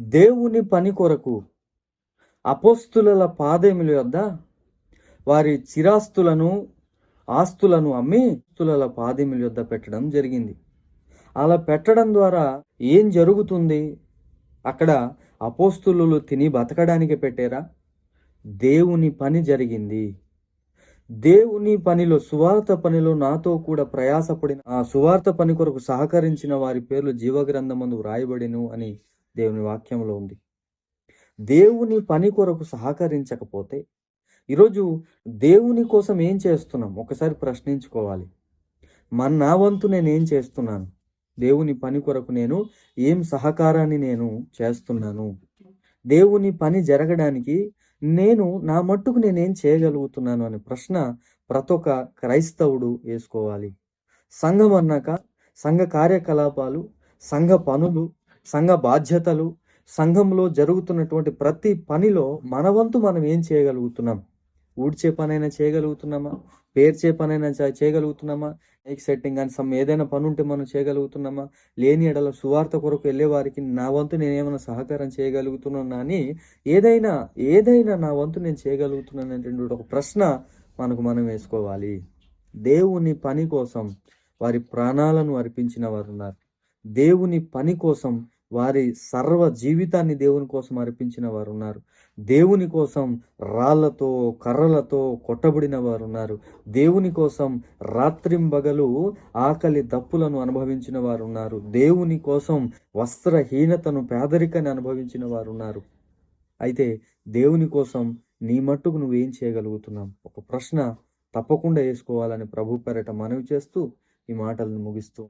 దేవుని పని కొరకు అపోస్తుల పాదముల యొద్ద వారి చిరాస్తులను ఆస్తులను అమ్మి అపోస్తుల పాదముల యొద్ద పెట్టడం జరిగింది. అలా పెట్టడం ద్వారా ఏం జరుగుతుంది? అక్కడ అపోస్తులు తిని బతకడానికి పెట్టారా? దేవుని పని జరిగింది. దేవుని పనిలో, సువార్త పనిలో నాతో కూడా ప్రయాసపడిన, ఆ సువార్త పని కొరకు సహకరించిన వారి పేర్లు జీవగ్రంథమందు వ్రాయబడిను అని దేవుని వాక్యంలో ఉంది. దేవుని పని కొరకు సహకరించకపోతే ఈరోజు దేవుని కోసం ఏం చేస్తున్నాం ఒకసారి ప్రశ్నించుకోవాలి. నా వంతు నేనేం చేస్తున్నాను? దేవుని పని కొరకు నేను ఏం సహకారాన్ని నేను చేస్తున్నాను? దేవుని పని జరగడానికి నేను నా మట్టుకు నేనేం చేయగలుగుతున్నాను అనే ప్రశ్న ప్రతి ఒక్క క్రైస్తవుడు వేసుకోవాలి. సంఘం అన్నాక సంఘ కార్యకలాపాలు, సంఘ పనులు, సంఘ బాధ్యతలు, సంఘంలో జరుగుతున్నటువంటి ప్రతి పనిలో మన వంతు మనం ఏం చేయగలుగుతున్నాం? ఊడ్చే పనైనా చేయగలుగుతున్నామా? పేర్చే పనైనా చేయగలుగుతున్నామా? మైక్ సెట్టింగ్ అని ఏదైనా పని ఉంటే మనం చేయగలుగుతున్నామా? లేని ఎడల సువార్త కొరకు వెళ్ళే వారికి నా వంతు నేనేమైనా సహకారం చేయగలుగుతున్నానా అని ఏదైనా నా వంతు నేను చేయగలుగుతున్నాను అనేటువంటి ఒక ప్రశ్న మనకు మనం వేసుకోవాలి. దేవుని పని కోసం వారి ప్రాణాలను అర్పించిన వారు ఉన్నారు. దేవుని పని కోసం వారి సర్వ జీవితాన్ని దేవుని కోసం అర్పించిన వారు ఉన్నారు. దేవుని కోసం రాళ్లతో, కర్రలతో కొట్టబడిన వారు ఉన్నారు. దేవుని కోసం రాత్రింబగలు ఆకలి దప్పులను అనుభవించిన వారు ఉన్నారు. దేవుని కోసం వస్త్రహీనతను, పేదరికాన్ని అనుభవించిన వారు ఉన్నారు. అయితే దేవుని కోసం నీ మట్టుకు నువ్వేం చేయగలుగుతున్నావు? ఒక ప్రశ్న తప్పకుండా వేసుకోవాలని ప్రభు పేరట మనవి చేస్తూ ఈ మాటలను ముగిస్తూ